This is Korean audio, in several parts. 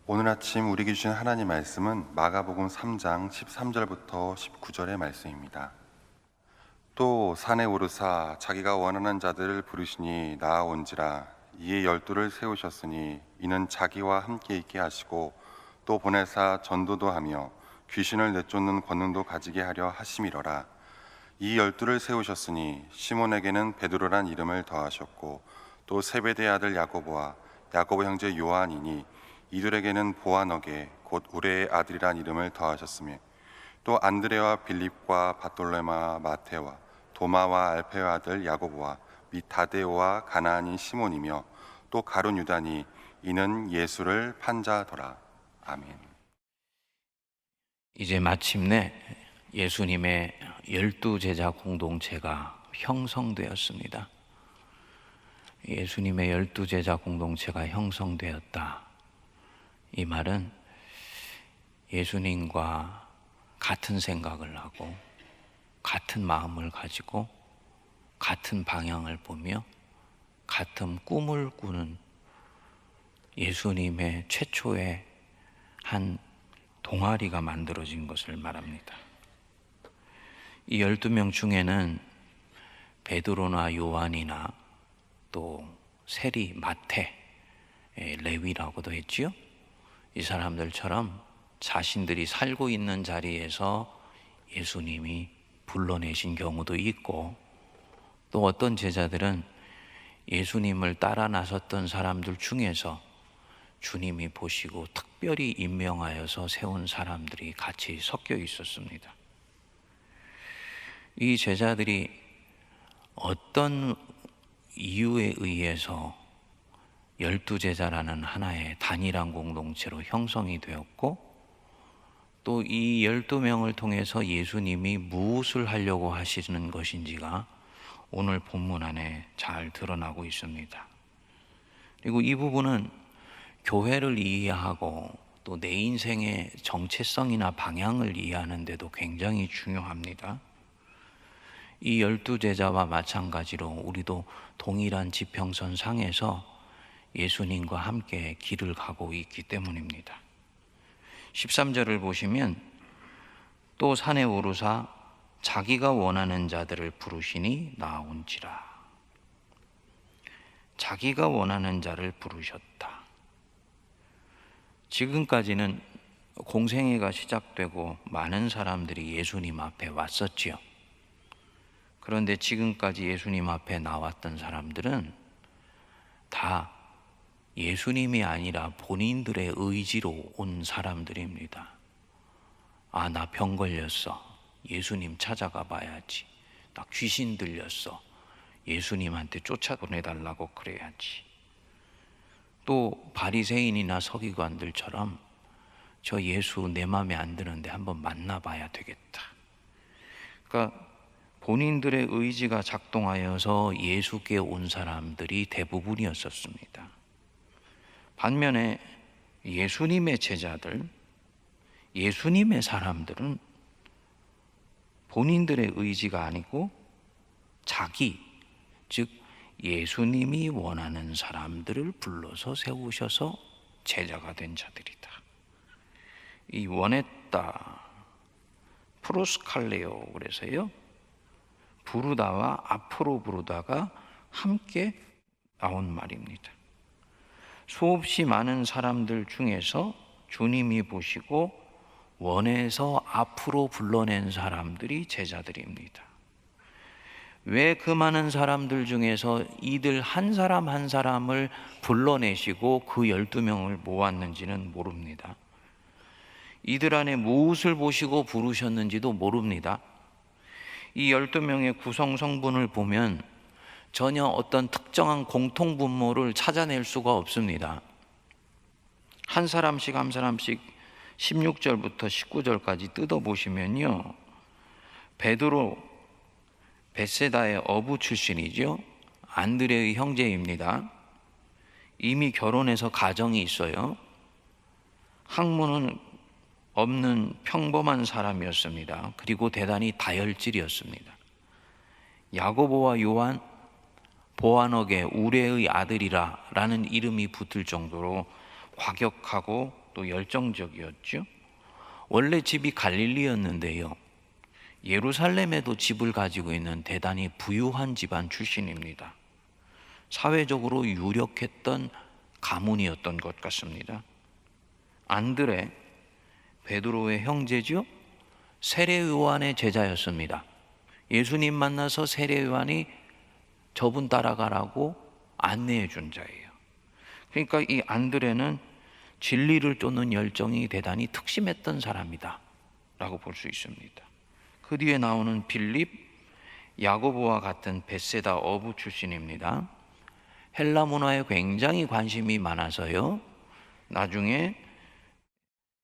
오늘 아침 우리에게 주신 하나님 말씀은 마가복음 3장 13절부터 19절의 말씀입니다. 또 산에 오르사 자기가 원하는 자들을 부르시니 나아온지라. 이에 12를 세우셨으니 이는 자기와 함께 있게 하시고 또 보내사 전도도 하며 귀신을 내쫓는 권능도 가지게 하려 하심이러라. 이 12를 세우셨으니 시몬에게는 베드로란 이름을 더하셨고 또 세베대의 아들 야고보와 야고보 형제 요한이니 이들에게는 보아너게 곧 우레의 아들이란 이름을 더하셨으며 또 안드레와 빌립과 바돌레마 마테와 도마와 알페의 아들 야고보와 및 다데오와 가나안인 시몬이며 또 가룟 유다니 이는 예수를 판자더라. 아멘. 이제 마침내 예수님의 12제자 공동체가 형성되었습니다. 예수님의 12제자 공동체가 형성되었다. 이 말은 예수님과 같은 생각을 하고 같은 마음을 가지고 같은 방향을 보며 같은 꿈을 꾸는 예수님의 최초의 한 동아리가 만들어진 것을 말합니다. 이 12명 중에는 베드로나 요한이나 또 세리, 마태, 레위라고도 했지요. 이 사람들처럼 자신들이 살고 있는 자리에서 예수님이 불러내신 경우도 있고, 또 어떤 제자들은 예수님을 따라 나섰던 사람들 중에서 주님이 보시고 특별히 임명하여서 세운 사람들이 같이 섞여 있었습니다. 이 제자들이 어떤 이유에 의해서 12제자라는 하나의 단일한 공동체로 형성이 되었고, 또 이 12명을 통해서 예수님이 무엇을 하려고 하시는 것인지가 오늘 본문 안에 잘 드러나고 있습니다. 그리고 이 부분은 교회를 이해하고 또 내 인생의 정체성이나 방향을 이해하는 데도 굉장히 중요합니다. 이 12제자와 마찬가지로 우리도 동일한 지평선 상에서 예수님과 함께 길을 가고 있기 때문입니다. 13절을 보시면 또 산에 오르사 자기가 원하는 자들을 부르시니 나온지라. 자기가 원하는 자를 부르셨다. 지금까지는 공생애가 시작되고 많은 사람들이 예수님 앞에 왔었지요. 그런데 지금까지 예수님 앞에 나왔던 사람들은 다 예수님이 아니라 본인들의 의지로 온 사람들입니다. 아, 나 병 걸렸어. 예수님 찾아가 봐야지. 나 귀신 들렸어. 예수님한테 쫓아보내달라고 그래야지. 또 바리새인이나 서기관들처럼 저 예수 내 마음에 안 드는데 한번 만나봐야 되겠다. 그러니까 본인들의 의지가 작동하여서 예수께 온 사람들이 대부분이었었습니다. 반면에 예수님의 제자들, 예수님의 사람들은 본인들의 의지가 아니고 자기, 즉 예수님이 원하는 사람들을 불러서 세우셔서 제자가 된 자들이다. 이 원했다, 프로스칼레오 그래서요, 부르다와 앞으로 부르다가 함께 나온 말입니다. 수없이 많은 사람들 중에서 주님이 보시고 원해서 앞으로 불러낸 사람들이 제자들입니다. 왜 그 많은 사람들 중에서 이들 한 사람 한 사람을 불러내시고 그 12명을 모았는지는 모릅니다. 이들 안에 무엇을 보시고 부르셨는지도 모릅니다. 이 12명의 구성 성분을 보면 전혀 어떤 특정한 공통 분모를 찾아낼 수가 없습니다. 한 사람씩 한 사람씩 16절부터 19절까지 뜯어보시면요, 베드로 벳세다의 어부 출신이죠. 안드레의 형제입니다. 이미 결혼해서 가정이 있어요. 학문은 없는 평범한 사람이었습니다. 그리고 대단히 다혈질이었습니다. 야고보와 요한, 보아너게 우레의 아들이라 라는 이름이 붙을 정도로 과격하고 또 열정적이었죠. 원래 집이 갈릴리였는데요, 예루살렘에도 집을 가지고 있는 대단히 부유한 집안 출신입니다. 사회적으로 유력했던 가문이었던 것 같습니다. 안드레, 베드로의 형제죠. 세례 요한의 제자였습니다. 예수님 만나서 세례 요한이 저분 따라가라고 안내해 준 자예요. 그러니까 이 안드레는 진리를 쫓는 열정이 대단히 특심했던 사람이다 라고 볼 수 있습니다. 그 뒤에 나오는 빌립, 야고보와 같은 벳세다 어부 출신입니다. 헬라 문화에 굉장히 관심이 많아서요, 나중에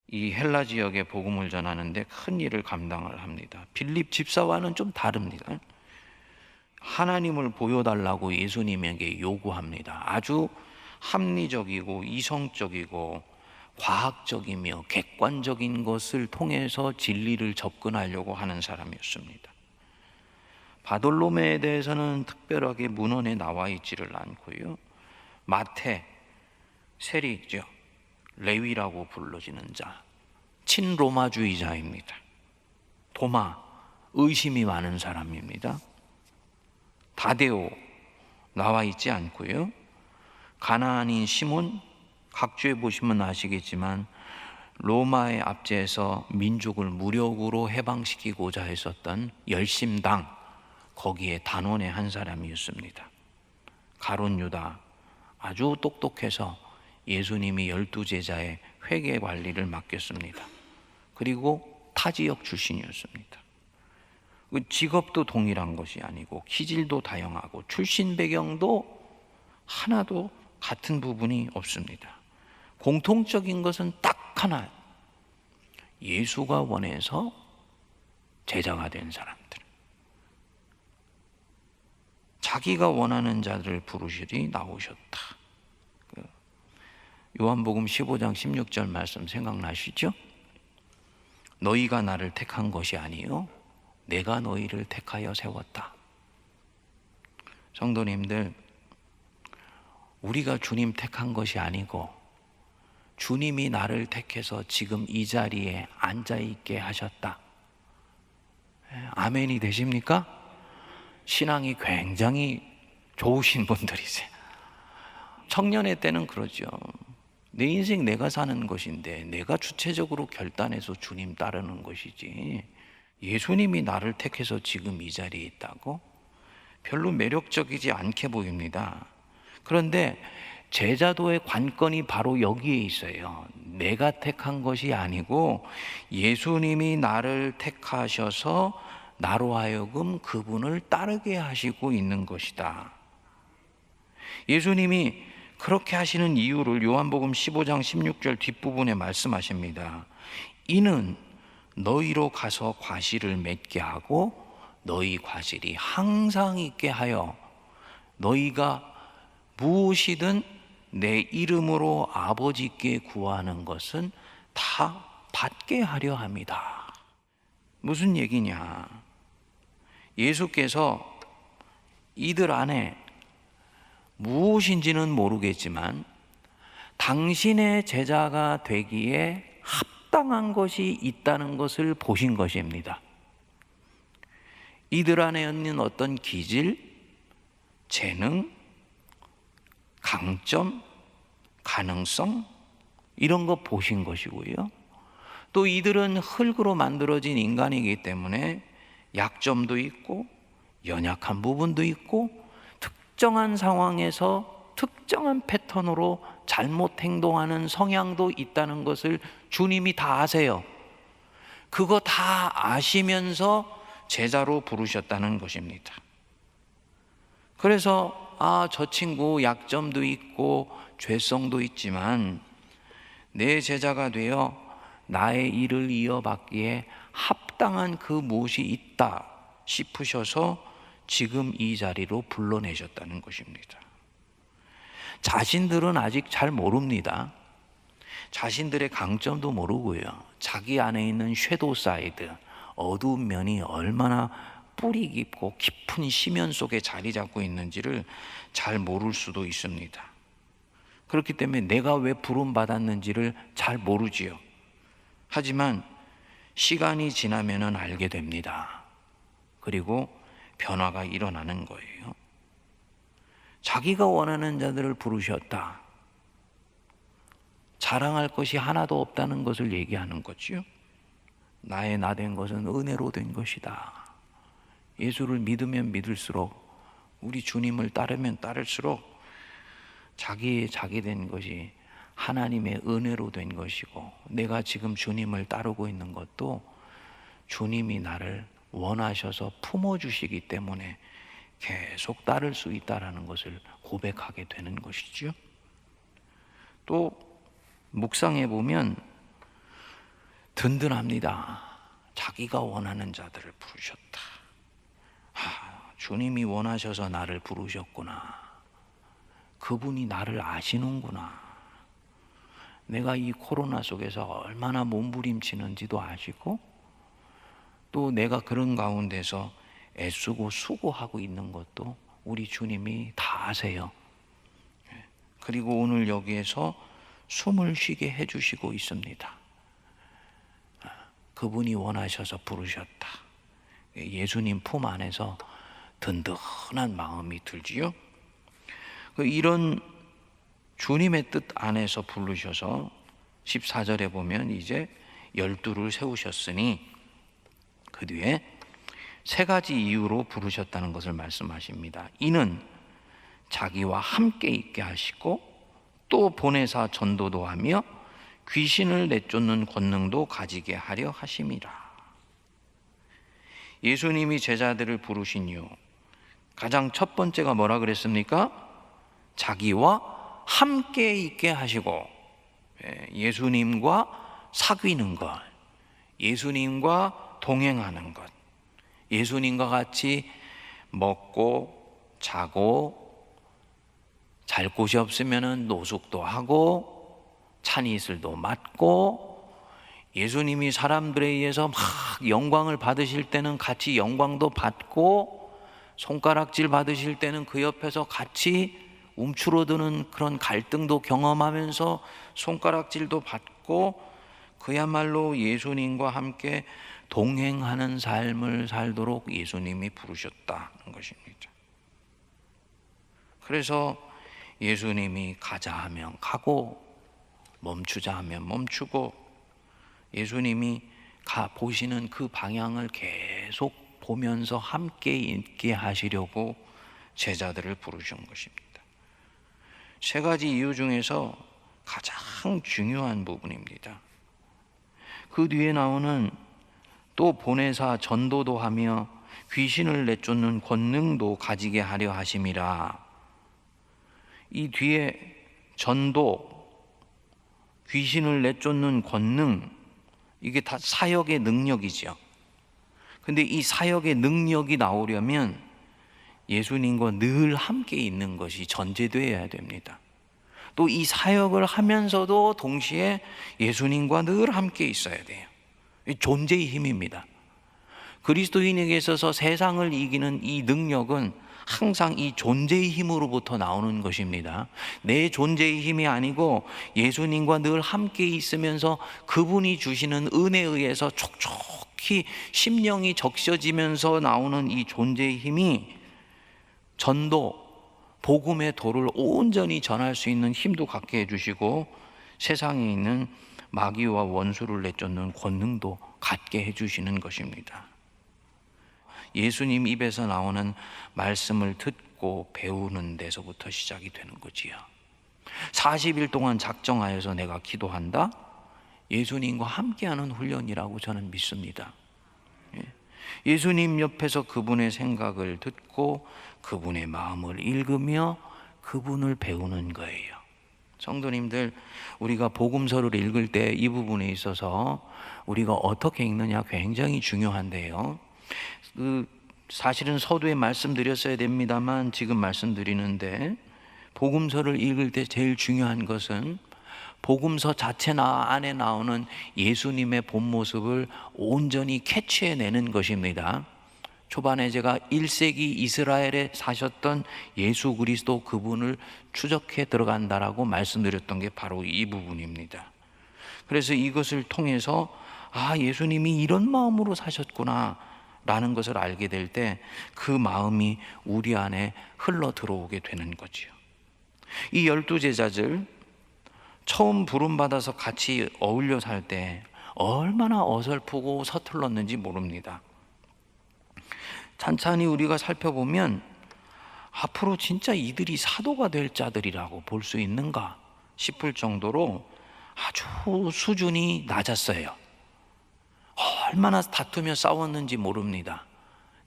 이 헬라 지역에 복음을 전하는데 큰 일을 감당을 합니다. 빌립 집사와는 좀 다릅니다. 하나님을 보여달라고 예수님에게 요구합니다. 아주 합리적이고 이성적이고 과학적이며 객관적인 것을 통해서 진리를 접근하려고 하는 사람이었습니다. 바돌로메에 대해서는 특별하게 문헌에 나와 있지를 않고요, 마태, 세리죠, 레위라고 불러지는 자, 친로마주의자입니다. 도마, 의심이 많은 사람입니다. 다데오, 나와 있지 않고요, 가나안인 시몬, 각주에 보시면 아시겠지만 로마의 압제에서 민족을 무력으로 해방시키고자 했었던 열심당, 거기에 단원의 한 사람이었습니다. 가룟 유다, 아주 똑똑해서 예수님이 12제자의 회계 관리를 맡겼습니다. 그리고 타지역 출신이었습니다. 직업도 동일한 것이 아니고 기질도 다양하고 출신 배경도 하나도 같은 부분이 없습니다. 공통적인 것은 딱 하나, 예수가 원해서 제자가 된 사람들, 자기가 원하는 자들을 부르시리 나오셨다. 요한복음 15장 16절 말씀 생각나시죠? 너희가 나를 택한 것이 아니요 내가 너희를 택하여 세웠다. 성도님들, 우리가 주님 택한 것이 아니고 주님이 나를 택해서 지금 이 자리에 앉아있게 하셨다. 아멘이 되십니까? 신앙이 굉장히 좋으신 분들이세요. 청년의 때는 그러죠. 내 인생 내가 사는 것인데 내가 주체적으로 결단해서 주님 따르는 것이지, 예수님이 나를 택해서 지금 이 자리에 있다고? 별로 매력적이지 않게 보입니다. 그런데 제자도의 관건이 바로 여기에 있어요. 내가 택한 것이 아니고 예수님이 나를 택하셔서 나로 하여금 그분을 따르게 하시고 있는 것이다. 예수님이 그렇게 하시는 이유를 요한복음 15장 16절 뒷부분에 말씀하십니다. 이는 너희로 가서 과실을 맺게 하고 너희 과실이 항상 있게 하여 너희가 무엇이든 내 이름으로 아버지께 구하는 것은 다 받게 하려 합니다. 무슨 얘기냐? 예수께서 이들 안에 무엇인지는 모르겠지만 당신의 제자가 되기에 합당한 것이 있다는 것을 보신 것입니다. 이들 안에 있는 어떤 기질, 재능, 강점, 가능성, 이런 거 보신 것이고요. 또 이들은 흙으로 만들어진 인간이기 때문에 약점도 있고 연약한 부분도 있고 특정한 상황에서 특정한 패턴으로 잘못 행동하는 성향도 있다는 것을 주님이 다 아세요. 그거 다 아시면서 제자로 부르셨다는 것입니다. 그래서 저 친구 약점도 있고 죄성도 있지만 내 제자가 되어 나의 일을 이어받기에 합당한 그 무엇이 있다 싶으셔서 지금 이 자리로 불러내셨다는 것입니다. 자신들은 아직 잘 모릅니다. 자신들의 강점도 모르고요. 자기 안에 있는 섀도우 사이드, 어두운 면이 얼마나 뿌리 깊고 깊은 심연 속에 자리 잡고 있는지를 잘 모를 수도 있습니다. 그렇기 때문에 내가 왜 부름 받았는지를 잘 모르지요. 하지만 시간이 지나면은 알게 됩니다. 그리고 변화가 일어나는 거예요. 자기가 원하는 자들을 부르셨다. 자랑할 것이 하나도 없다는 것을 얘기하는 거지요. 나의 나 된 것은 은혜로 된 것이다. 예수를 믿으면 믿을수록, 우리 주님을 따르면 따를수록 자기 된 것이 하나님의 은혜로 된 것이고, 내가 지금 주님을 따르고 있는 것도 주님이 나를 원하셔서 품어주시기 때문에 계속 따를 수 있다는 것을 고백하게 되는 것이죠. 또 묵상해 보면 든든합니다. 자기가 원하는 자들을 부르셨다. 주님이 원하셔서 나를 부르셨구나. 그분이 나를 아시는구나. 내가 이 코로나 속에서 얼마나 몸부림치는지도 아시고, 또 내가 그런 가운데서 애쓰고 수고하고 있는 것도 우리 주님이 다 아세요. 그리고 오늘 여기에서 숨을 쉬게 해주시고 있습니다. 그분이 원하셔서 부르셨다. 예수님 품 안에서 든든한 마음이 들지요. 이런 주님의 뜻 안에서 부르셔서 14절에 보면 이제 12를 세우셨으니 그 뒤에 세 가지 이유로 부르셨다는 것을 말씀하십니다. 이는 자기와 함께 있게 하시고 또 보내사 전도도 하며 귀신을 내쫓는 권능도 가지게 하려 하심이라. 예수님이 제자들을 부르신 이유, 가장 첫 번째가 뭐라 그랬습니까? 자기와 함께 있게 하시고, 예수님과 사귀는 것, 예수님과 동행하는 것, 예수님과 같이 먹고 자고, 잘 곳이 없으면 노숙도 하고 찬이슬도 맡고, 예수님이 사람들에 의해서 막 영광을 받으실 때는 같이 영광도 받고, 손가락질 받으실 때는 그 옆에서 같이 움츠러드는 그런 갈등도 경험하면서 손가락질도 받고, 그야말로 예수님과 함께 동행하는 삶을 살도록 예수님이 부르셨다는 것입니다. 그래서 예수님이 가자 하면 가고 멈추자 하면 멈추고, 예수님이 보시는 그 방향을 계속 보면서 함께 있게 하시려고 제자들을 부르신 것입니다. 세 가지 이유 중에서 가장 중요한 부분입니다. 그 뒤에 나오는 또 보내사 전도도 하며 귀신을 내쫓는 권능도 가지게 하려 하심이라. 이 뒤에 전도, 귀신을 내쫓는 권능, 이게 다 사역의 능력이죠. 근데 이 사역의 능력이 나오려면 예수님과 늘 함께 있는 것이 전제되어야 됩니다. 또 이 사역을 하면서도 동시에 예수님과 늘 함께 있어야 돼요. 존재의 힘입니다. 그리스도인에게 있어서 세상을 이기는 이 능력은 항상 이 존재의 힘으로부터 나오는 것입니다. 내 존재의 힘이 아니고 예수님과 늘 함께 있으면서 그분이 주시는 은혜에 의해서 촉촉히 심령이 적셔지면서 나오는 이 존재의 힘이 전도, 복음의 도를 온전히 전할 수 있는 힘도 갖게 해주시고, 세상에 있는 마귀와 원수를 내쫓는 권능도 갖게 해주시는 것입니다. 예수님 입에서 나오는 말씀을 듣고 배우는 데서부터 시작이 되는 거지요. 40일 동안 작정하여서 내가 기도한다? 예수님과 함께하는 훈련이라고 저는 믿습니다. 예수님 옆에서 그분의 생각을 듣고 그분의 마음을 읽으며 그분을 배우는 거예요. 성도님들, 우리가 복음서를 읽을 때 이 부분에 있어서 우리가 어떻게 읽느냐 굉장히 중요한데요. 사실은 서두에 말씀드렸어야 됩니다만 지금 말씀드리는데, 복음서를 읽을 때 제일 중요한 것은 복음서 자체 안에 나오는 예수님의 본 모습을 온전히 캐치해내는 것입니다. 초반에 제가 1세기 이스라엘에 사셨던 예수 그리스도 그분을 추적해 들어간다라고 말씀드렸던 게 바로 이 부분입니다. 그래서 이것을 통해서 예수님이 이런 마음으로 사셨구나 라는 것을 알게 될 때 그 마음이 우리 안에 흘러 들어오게 되는 거지요. 이 12제자들 처음 부름받아서 같이 어울려 살 때 얼마나 어설프고 서툴렀는지 모릅니다. 찬찬히 우리가 살펴보면 앞으로 진짜 이들이 사도가 될 자들이라고 볼 수 있는가 싶을 정도로 아주 수준이 낮았어요. 얼마나 다투며 싸웠는지 모릅니다.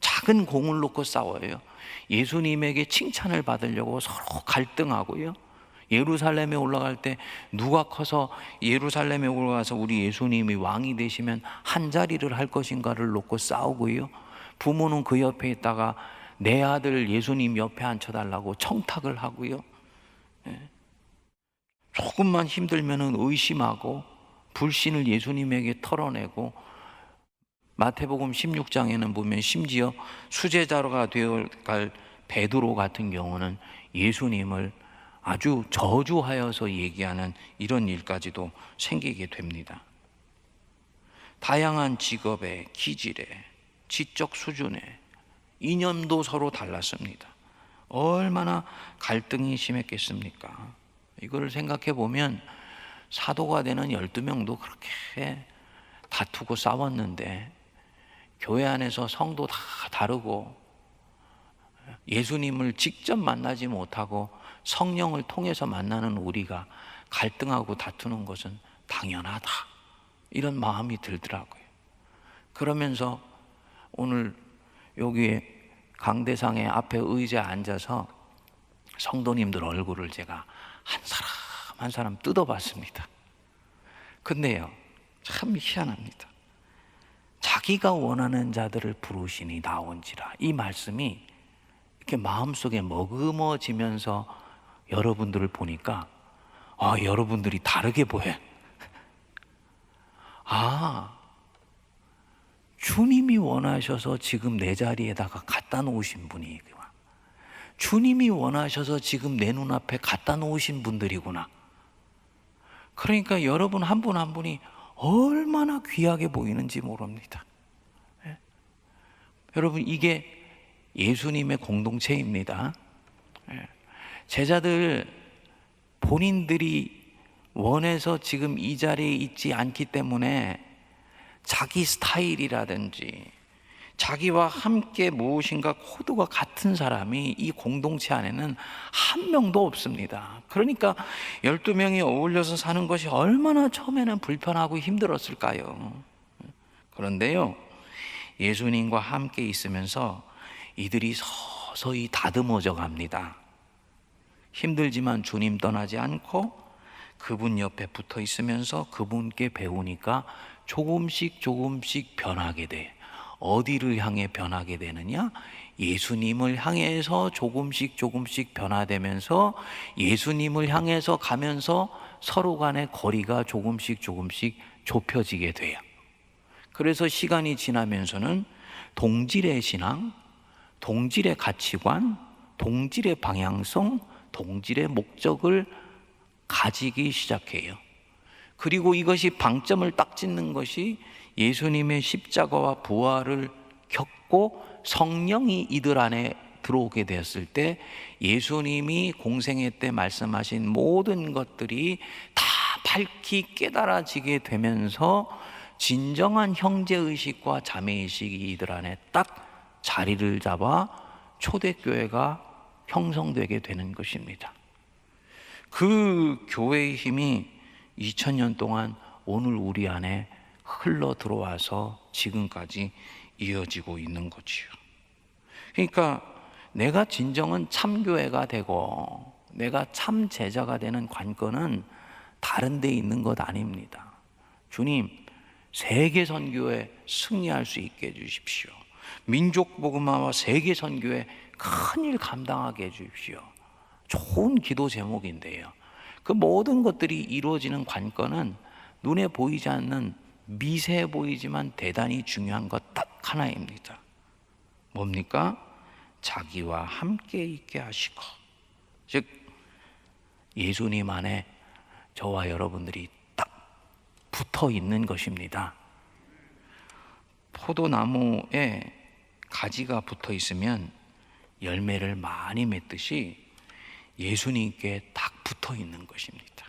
작은 공을 놓고 싸워요. 예수님에게 칭찬을 받으려고 서로 갈등하고요. 예루살렘에 올라갈 때 누가 커서 예루살렘에 올라가서 우리 예수님이 왕이 되시면 한 자리를 할 것인가를 놓고 싸우고요. 부모는 그 옆에 있다가 내 아들 예수님 옆에 앉혀달라고 청탁을 하고요. 조금만 힘들면 의심하고 불신을 예수님에게 털어내고, 마태복음 16장에는 보면 심지어 수제자가 되어갈 베드로 같은 경우는 예수님을 아주 저주하여서 얘기하는 이런 일까지도 생기게 됩니다. 다양한 직업에, 기질에, 지적 수준에 이념도 서로 달랐습니다. 얼마나 갈등이 심했겠습니까? 이걸 생각해 보면 사도가 되는 12명도 그렇게 다투고 싸웠는데 교회 안에서 성도 다 다르고 예수님을 직접 만나지 못하고 성령을 통해서 만나는 우리가 갈등하고 다투는 것은 당연하다, 이런 마음이 들더라고요. 그러면서 오늘 여기에 강대상의 앞에 의자에 앉아서 성도님들 얼굴을 제가 한 사람 한 사람 뜯어봤습니다. 근데요, 참 희한합니다. 자기가 원하는 자들을 부르시니 나온지라, 이 말씀이 이렇게 마음속에 머금어지면서 여러분들을 보니까 여러분들이 다르게 보여요. 주님이 원하셔서 지금 내 자리에다가 갖다 놓으신 분이, 주님이 원하셔서 지금 내 눈앞에 갖다 놓으신 분들이구나. 그러니까 여러분 한 분 한 분이 얼마나 귀하게 보이는지 모릅니다. 여러분, 이게 예수님의 공동체입니다. 제자들 본인들이 원해서 지금 이 자리에 있지 않기 때문에 자기 스타일이라든지 자기와 함께 무엇인가 코드가 같은 사람이 이 공동체 안에는 한 명도 없습니다. 그러니까 12명이 어울려서 사는 것이 얼마나 처음에는 불편하고 힘들었을까요? 그런데요, 예수님과 함께 있으면서 이들이 서서히 다듬어져 갑니다. 힘들지만 주님 떠나지 않고 그분 옆에 붙어 있으면서 그분께 배우니까 조금씩 변하게 돼. 어디를 향해 변하게 되느냐? 예수님을 향해서 조금씩 변화되면서 예수님을 향해서 가면서 서로 간의 거리가 조금씩 좁혀지게 돼요. 그래서 시간이 지나면서는 동질의 신앙, 동질의 가치관, 동질의 방향성, 동질의 목적을 가지기 시작해요. 그리고 이것이 방점을 딱 짓는 것이 예수님의 십자가와 부활을 겪고 성령이 이들 안에 들어오게 되었을 때 예수님이 공생애 때 말씀하신 모든 것들이 다 밝히 깨달아지게 되면서 진정한 형제의식과 자매의식이 이들 안에 딱 자리를 잡아 초대교회가 형성되게 되는 것입니다. 그 교회의 힘이 2000년 동안 오늘 우리 안에 흘러 들어와서 지금까지 이어지고 있는 거지요. 그러니까 내가 진정한 참교회가 되고 내가 참 제자가 되는 관건은 다른 데 있는 것 아닙니다. 주님, 세계 선교에 승리할 수 있게 해주십시오. 민족 복음화와 세계 선교에 큰일 감당하게 해주십시오. 좋은 기도 제목인데요, 그 모든 것들이 이루어지는 관건은 눈에 보이지 않는 미세해 보이지만 대단히 중요한 것 딱 하나입니다. 뭡니까? 자기와 함께 있게 하시고, 즉 예수님 안에 저와 여러분들이 딱 붙어 있는 것입니다. 포도나무에 가지가 붙어 있으면 열매를 많이 맺듯이 예수님께 딱 붙어 있는 것입니다.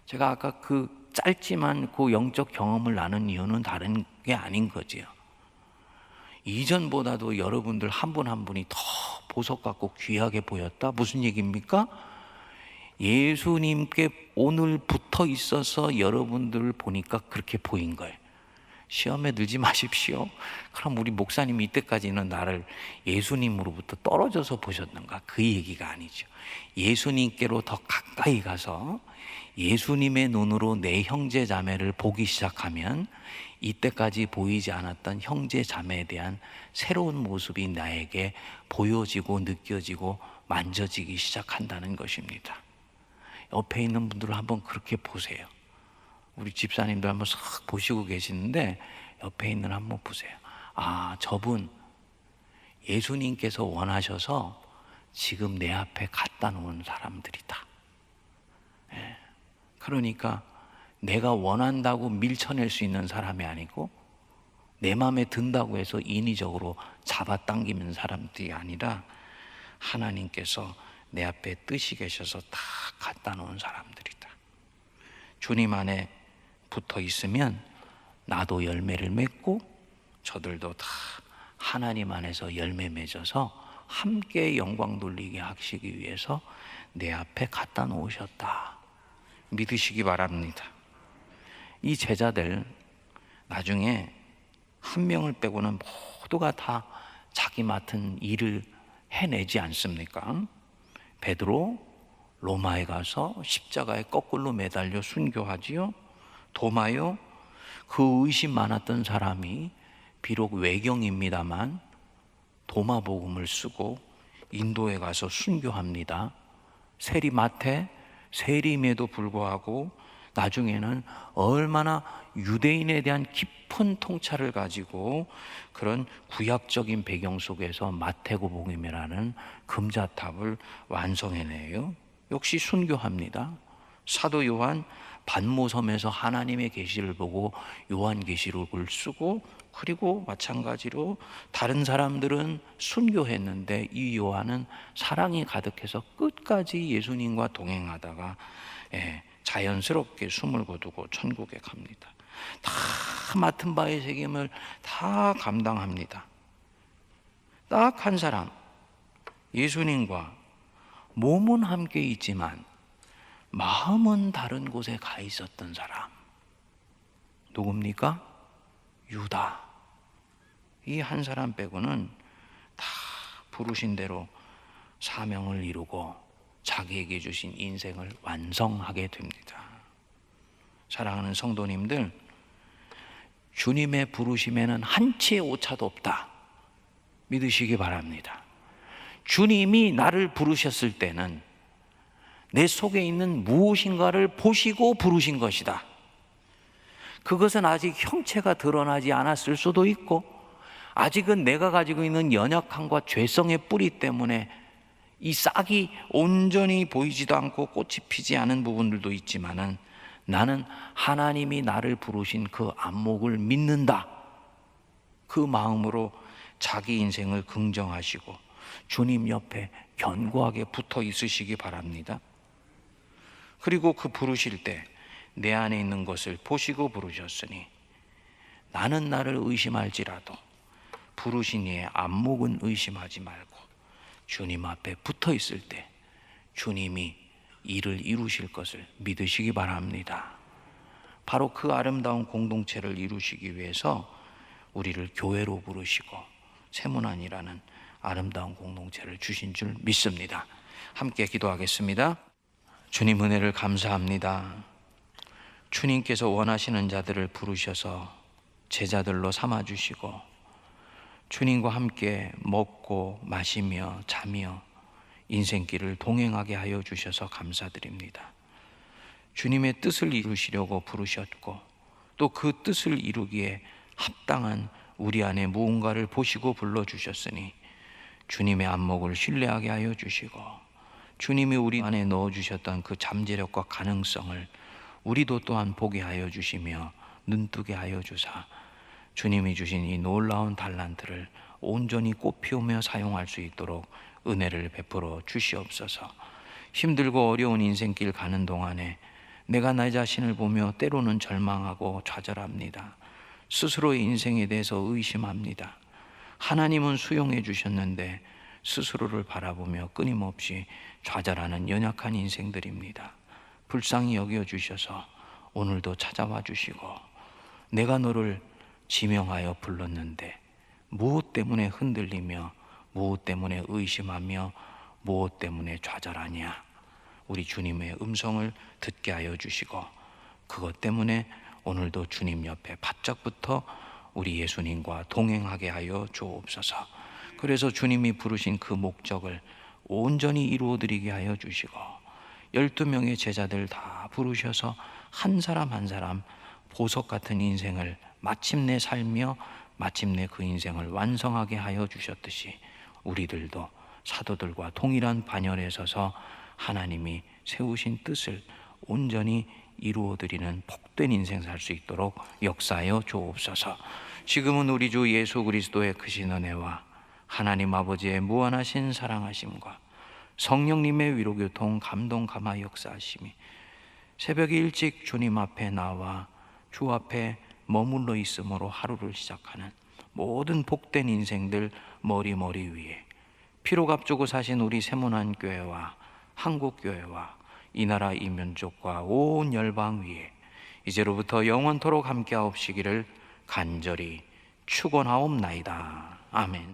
제가 아까 그 짧지만 그 영적 경험을 나눈 이유는 다른 게 아닌 거지요. 이전보다도 여러분들 한 분 한 분이 더 보석 같고 귀하게 보였다. 무슨 얘기입니까? 예수님께 오늘 붙어 있어서 여러분들을 보니까 그렇게 보인 거예요. 시험에 들지 마십시오. 그럼 우리 목사님이 이때까지는 나를 예수님으로부터 떨어져서 보셨는가? 그 얘기가 아니죠. 예수님께로 더 가까이 가서 예수님의 눈으로 내 형제 자매를 보기 시작하면 이때까지 보이지 않았던 형제 자매에 대한 새로운 모습이 나에게 보여지고 느껴지고 만져지기 시작한다는 것입니다. 옆에 있는 분들을 한번 그렇게 보세요. 우리 집사님들 한번 싹 보시고 계시는데 옆에 있는 한번 보세요. 아, 저분 예수님께서 원하셔서 지금 내 앞에 갖다 놓은 사람들이다. 그러니까 내가 원한다고 밀쳐낼 수 있는 사람이 아니고 내 마음에 든다고 해서 인위적으로 잡아당기는 사람들이 아니라 하나님께서 내 앞에 뜻이 계셔서 다 갖다 놓은 사람들이다. 주님 안에 붙어 있으면 나도 열매를 맺고 저들도 다 하나님 안에서 열매 맺어서 함께 영광 돌리게 하시기 위해서 내 앞에 갖다 놓으셨다. 믿으시기 바랍니다. 이 제자들 나중에 한 명을 빼고는 모두가 다 자기 맡은 일을 해내지 않습니까? 베드로 로마에 가서 십자가에 거꾸로 매달려 순교하지요. 도마요, 그 의심 많았던 사람이 비록 외경입니다만 도마 복음을 쓰고 인도에 가서 순교합니다. 세리마태, 세림에도 불구하고 나중에는 얼마나 유대인에 대한 깊은 통찰을 가지고 그런 구약적인 배경 속에서 마태복음이라는 금자탑을 완성해내요. 역시 순교합니다. 사도 요한 반모섬에서 하나님의 계시를 보고 요한계시록을 쓰고, 그리고 마찬가지로 다른 사람들은 순교했는데 이 요한은 사랑이 가득해서 끝까지 예수님과 동행하다가 자연스럽게 숨을 거두고 천국에 갑니다. 다 맡은 바의 책임을 다 감당합니다. 딱 한 사람, 예수님과 몸은 함께 있지만 마음은 다른 곳에 가 있었던 사람, 누굽니까? 유다. 이 한 사람 빼고는 다 부르신 대로 사명을 이루고 자기에게 주신 인생을 완성하게 됩니다. 사랑하는 성도님들, 주님의 부르심에는 한치의 오차도 없다. 믿으시기 바랍니다. 주님이 나를 부르셨을 때는 내 속에 있는 무엇인가를 보시고 부르신 것이다. 그것은 아직 형체가 드러나지 않았을 수도 있고, 아직은 내가 가지고 있는 연약함과 죄성의 뿌리 때문에 이 싹이 온전히 보이지도 않고 꽃이 피지 않은 부분들도 있지만은 나는 하나님이 나를 부르신 그 안목을 믿는다. 그 마음으로 자기 인생을 긍정하시고 주님 옆에 견고하게 붙어 있으시기 바랍니다. 그리고 그 부르실 때 내 안에 있는 것을 보시고 부르셨으니 나는 나를 의심할지라도 부르신 이의 안목은 의심하지 말고 주님 앞에 붙어 있을 때 주님이 일을 이루실 것을 믿으시기 바랍니다. 바로 그 아름다운 공동체를 이루시기 위해서 우리를 교회로 부르시고 세문안이라는 아름다운 공동체를 주신 줄 믿습니다. 함께 기도하겠습니다. 주님 은혜를 감사합니다. 주님께서 원하시는 자들을 부르셔서 제자들로 삼아주시고 주님과 함께 먹고 마시며 자며 인생길을 동행하게 하여 주셔서 감사드립니다. 주님의 뜻을 이루시려고 부르셨고 또 그 뜻을 이루기에 합당한 우리 안에 무언가를 보시고 불러주셨으니 주님의 안목을 신뢰하게 하여 주시고, 주님이 우리 안에 넣어주셨던 그 잠재력과 가능성을 우리도 또한 보게 하여 주시며 눈뜨게 하여 주사, 주님이 주신 이 놀라운 달란트를 온전히 꽃피우며 사용할 수 있도록 은혜를 베풀어 주시옵소서. 힘들고 어려운 인생길 가는 동안에 내가 나 자신을 보며 때로는 절망하고 좌절합니다. 스스로의 인생에 대해서 의심합니다. 하나님은 수용해 주셨는데 스스로를 바라보며 끊임없이 좌절하는 연약한 인생들입니다. 불쌍히 여겨 주셔서 오늘도 찾아와 주시고, 내가 너를 지명하여 불렀는데 무엇 때문에 흔들리며 무엇 때문에 의심하며 무엇 때문에 좌절하냐? 우리 주님의 음성을 듣게 하여 주시고, 그것 때문에 오늘도 주님 옆에 바짝부터 우리 예수님과 동행하게 하여 주옵소서. 그래서 주님이 부르신 그 목적을 온전히 이루어드리게 하여 주시고, 12명의 제자들 다 부르셔서 한 사람 한 사람 보석 같은 인생을 마침내 살며 마침내 그 인생을 완성하게 하여 주셨듯이, 우리들도 사도들과 동일한 반열에 서서 하나님이 세우신 뜻을 온전히 이루어드리는 복된 인생 살 수 있도록 역사하여 주옵소서. 지금은 우리 주 예수 그리스도의 크신 은혜와 하나님 아버지의 무한하신 사랑하심과 성령님의 위로교통 감동 감화 역사하심이 새벽에 일찍 주님 앞에 나와 주 앞에 머물러 있음으로 하루를 시작하는 모든 복된 인생들 머리 위에 피로 값주고 사신 우리 세문안 교회와 한국교회와 이 나라 이 민족과 온 열방 위에 이제로부터 영원토록 함께하옵시기를 간절히 축원하옵나이다. 아멘.